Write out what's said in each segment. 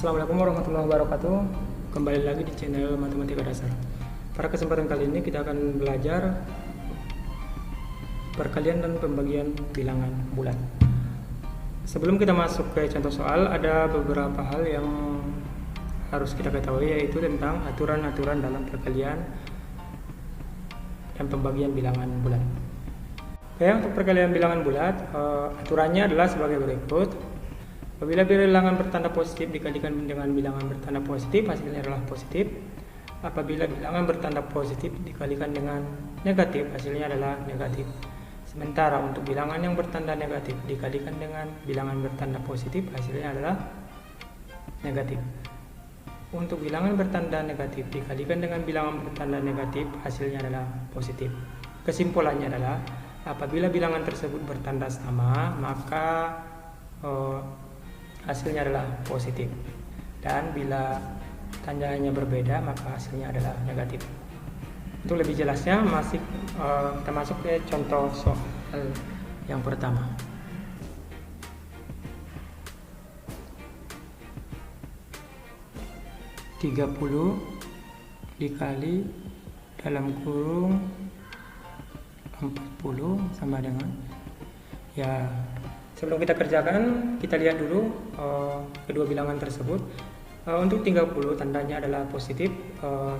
Assalamualaikum warahmatullahi wabarakatuh. Kembali lagi di channel Matematika Dasar. Pada kesempatan kali ini kita akan belajar perkalian dan pembagian bilangan bulat. Sebelum kita masuk ke contoh soal, ada beberapa hal yang harus kita ketahui, yaitu tentang aturan-aturan dalam perkalian dan pembagian bilangan bulat. Oke, untuk perkalian bilangan bulat, aturannya adalah sebagai berikut. Apabila bilangan bertanda positif dikalikan dengan bilangan bertanda positif, hasilnya adalah positif. Apabila bilangan bertanda positif dikalikan dengan negatif, hasilnya adalah negatif. Sementara untuk bilangan yang bertanda negatif dikalikan dengan bilangan bertanda positif, hasilnya adalah negatif. Untuk bilangan bertanda negatif dikalikan dengan bilangan bertanda negatif, hasilnya adalah positif. Kesimpulannya adalah apabila bilangan tersebut bertanda sama, maka hasilnya adalah positif, dan bila tandanya berbeda maka hasilnya adalah negatif. Untuk lebih jelasnya kita masuk ke contoh soal yang pertama. Tiga puluh dikali dalam kurung 40 sama dengan, ya, sebelum kita kerjakan, kita lihat dulu kedua bilangan tersebut. Untuk 30 tandanya adalah positif,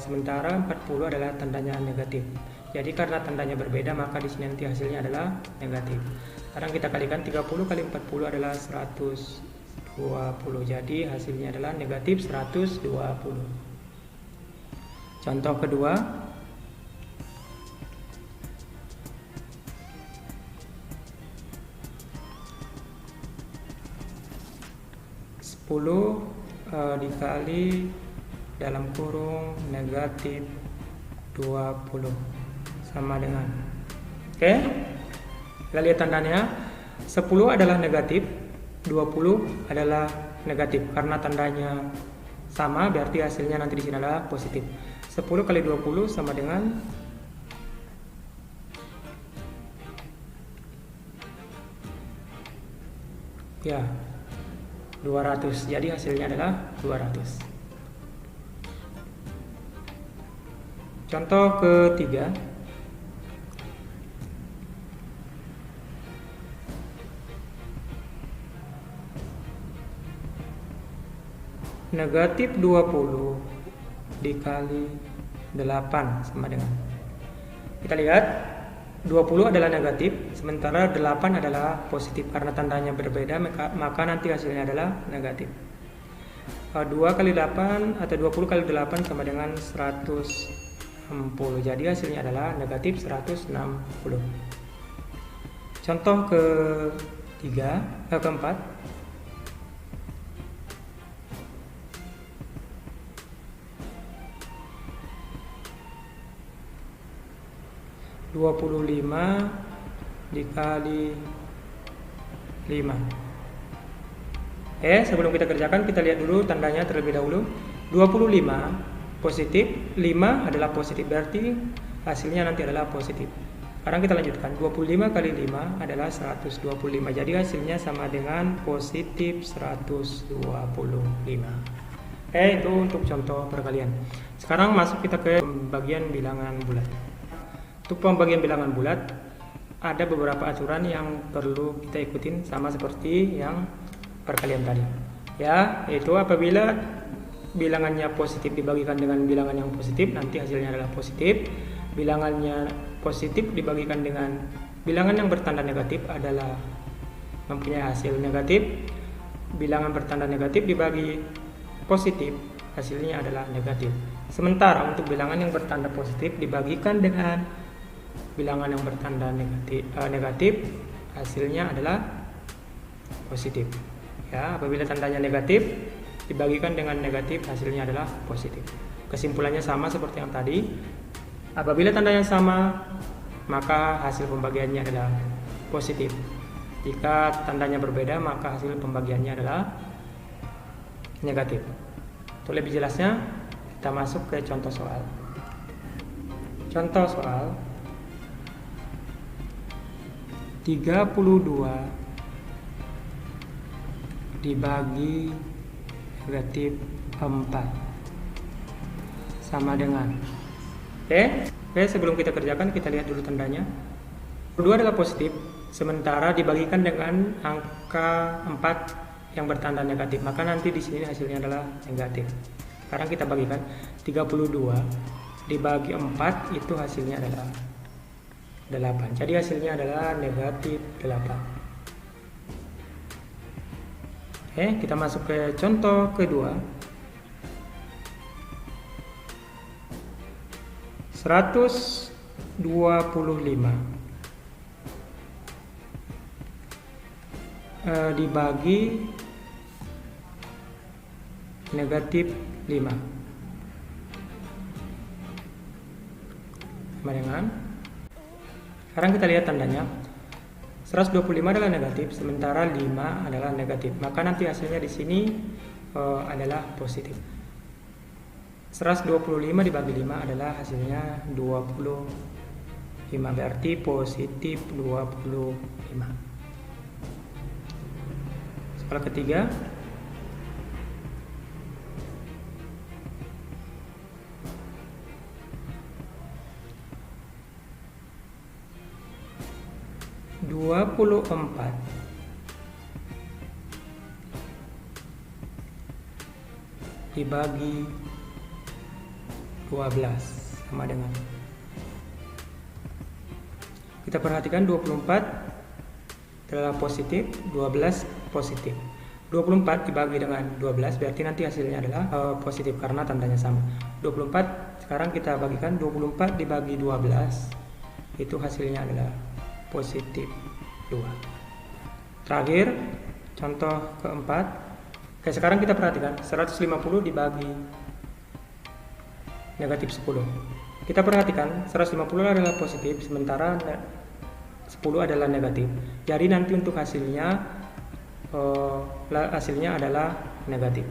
sementara 40 adalah tandanya negatif. Jadi karena tandanya berbeda, maka di sini nanti hasilnya adalah negatif. Sekarang kita kalikan 30 kali 40 adalah 120. Jadi hasilnya adalah negatif 120. Contoh kedua. 10 dikali dalam kurung negatif 20 sama dengan, oke, kita lihat tandanya. 10 adalah negatif, 20 adalah negatif. Karena tandanya sama, berarti hasilnya nanti di sini adalah positif. 10 kali 20 sama dengan ya 200. Jadi hasilnya adalah 200. Contoh ketiga. Negatif 20 dikali 8 sama dengan, kita lihat 20 adalah negatif, sementara 8 adalah positif. Karena tandanya berbeda, maka nanti hasilnya adalah negatif. 2 kali 8 atau 20 kali 8 sama dengan 160. Jadi hasilnya adalah negatif 160. Contoh keempat. 25 dikali 5. Sebelum kita kerjakan, kita lihat dulu tandanya terlebih dahulu. 25 positif, 5 adalah positif, berarti hasilnya nanti adalah positif. Sekarang kita lanjutkan. 25 kali 5 adalah 125. Jadi hasilnya sama dengan positif 125. Itu untuk contoh perkalian. Sekarang masuk kita ke pembagian bilangan bulat. Untuk pembagian bilangan bulat ada beberapa aturan yang perlu kita ikutin, sama seperti yang perkalian tadi. Ya, yaitu apabila bilangannya positif dibagikan dengan bilangan yang positif, nanti hasilnya adalah positif. Bilangannya positif dibagikan dengan bilangan yang bertanda negatif adalah mempunyai hasil negatif. Bilangan bertanda negatif dibagi positif, hasilnya adalah negatif. Sementara untuk bilangan yang bertanda positif dibagikan dengan bilangan yang bertanda negatif, hasilnya adalah positif. Ya, apabila tandanya negatif dibagikan dengan negatif, hasilnya adalah positif. Kesimpulannya sama seperti yang tadi. Apabila tandanya sama, maka hasil pembagiannya adalah positif. Jika tandanya berbeda, maka hasil pembagiannya adalah negatif. Untuk lebih jelasnya, kita masuk ke contoh soal. Contoh soal 32 dibagi negatif 4 sama dengan Oke, sebelum kita kerjakan kita lihat dulu tandanya. 2 adalah positif, sementara dibagikan dengan angka 4 yang bertanda negatif, maka nanti di sini hasilnya adalah negatif. Sekarang kita bagikan 32 dibagi 4 itu hasilnya adalah 8. Jadi hasilnya adalah negatif 8. Oke, kita masuk ke contoh kedua. 125 dibagi negatif 5 sama dengan, sekarang kita lihat tandanya. 125 adalah negatif, sementara 5 adalah negatif, maka nanti hasilnya di sini adalah positif. 125 dibagi 5 adalah hasilnya 25, berarti positif 25. Soal ketiga. (24) dibagi 12 sama dengan, kita perhatikan 24 adalah positif, 12 positif. 24 dibagi dengan 12 berarti nanti hasilnya adalah positif karena tandanya sama. 24 sekarang kita bagikan 24 dibagi 12 itu hasilnya adalah positif 2. Terakhir contoh keempat. Oke, sekarang kita perhatikan 150 dibagi negatif 10. Kita perhatikan 150 adalah positif, sementara 10 adalah negatif. Jadi nanti untuk hasilnya adalah negatif.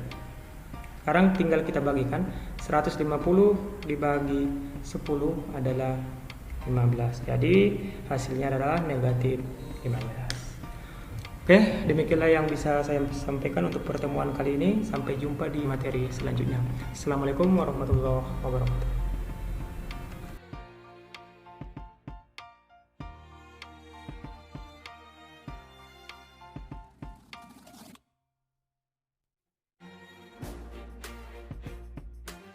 Sekarang tinggal kita bagikan 150 dibagi 10 adalah 15. Jadi hasilnya adalah negatif 15. Oke, demikianlah yang bisa saya sampaikan untuk pertemuan kali ini. Sampai jumpa di materi selanjutnya. Assalamualaikum warahmatullahi wabarakatuh.